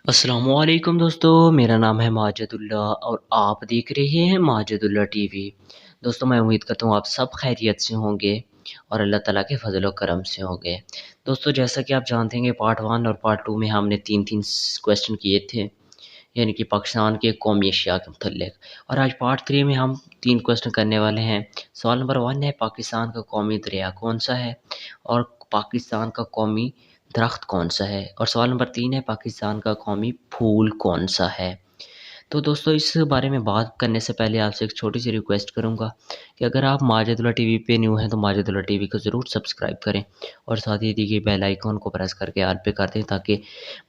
अस्सलामुअलैकुम दोस्तों, मेरा नाम है माजिदुल्लाह और आप देख रहे हैं माजिदुल्लाह टीवी। दोस्तों, मैं उम्मीद करता हूँ आप सब खैरियत से होंगे और अल्लाह ताला के फज़ल व करम से होंगे। दोस्तों, जैसा कि आप जानते हैं कि पार्ट 1 और पार्ट 2 में हमने 3-3 क्वेश्चन किए थे, यानी कि पाकिस्तान के कौमी अशिया के मुतल्लिक़। और आज पार्ट 3 में हम 3 क्वेश्चन करने वाले हैं। सवाल नंबर 1 है, पाकिस्तान का कौमी दरिया कौन-सा है? और पाकिस्तान का कौमी दरख्त कौन-सा है? और सवाल नंबर 3 है, पाकिस्तान का कौमी फूल कौन-सा है? तो दोस्तों, इस बारे में बात करने से पहले आपसे एक छोटी-सी रिक्वेस्ट करूँगा कि अगर आप माजिदुल्लाह टीवी पे न्यू हैं तो माजिदुल्लाह टीवी को ज़रूर सब्सक्राइब करें और साथ ही दिए बेल आइकन को प्रेस करके ऑल पे कर दें, ताकि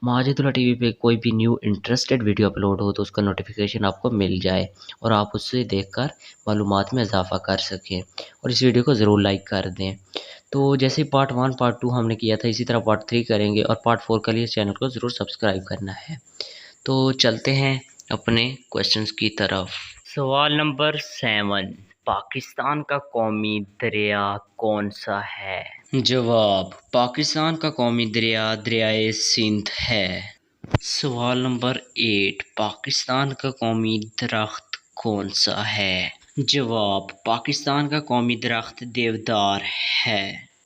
माजिदुल्लाह टीवी पे कोई भी न्यू इंटरेस्टेड वीडियो अपलोड हो तो उसका नोटिफिकेशन आपको मिल जाए और आप उससे देखकर मालूमात में इजाफ़ा कर सकें। और इस वीडियो को ज़रूर लाइक कर दें। तो जैसे पार्ट 1, पार्ट 2 हमने किया था, इसी तरह पार्ट 3 करेंगे और पार्ट 4 के लिए चैनल को ज़रूर सब्सक्राइब करना है। तो चलते हैं अपने क्वेश्चंस की तरफ। सवाल नंबर 7, पाकिस्तान का कौमी दरिया कौन सा है? जवाब, पाकिस्तान का कौमी दरिया दरियाए सिंध है। सवाल नंबर 8, पाकिस्तान का कौमी दरख्त कौन सा है? जवाब, पाकिस्तान का कौमी दरख्त देवदार है।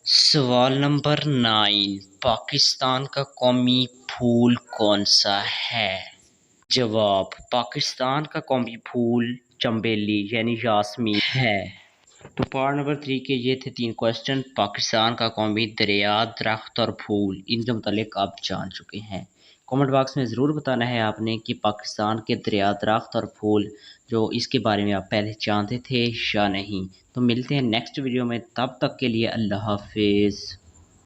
सवाल नंबर 9, पाकिस्तान का कौमी फूल कौन सा है? जवाब, पाकिस्तान का कौमी फूल चंबेली यानी यास्मीन है। तो पार्ट नंबर 3 के ये थे 3 क्वेश्चन। पाकिस्तान का कौमी दरिया, दरख्त और फूल, इनके मुतालिक आप जान चुके हैं। कमेंट बॉक्स में ज़रूर बताना है आपने कि पाकिस्तान के दरिया, दरख्त और फूल जो इसके बारे में आप पहले जानते थे या नहीं। तो मिलते हैं नेक्स्ट वीडियो में, तब तक के लिए अल्लाह हाफिज़।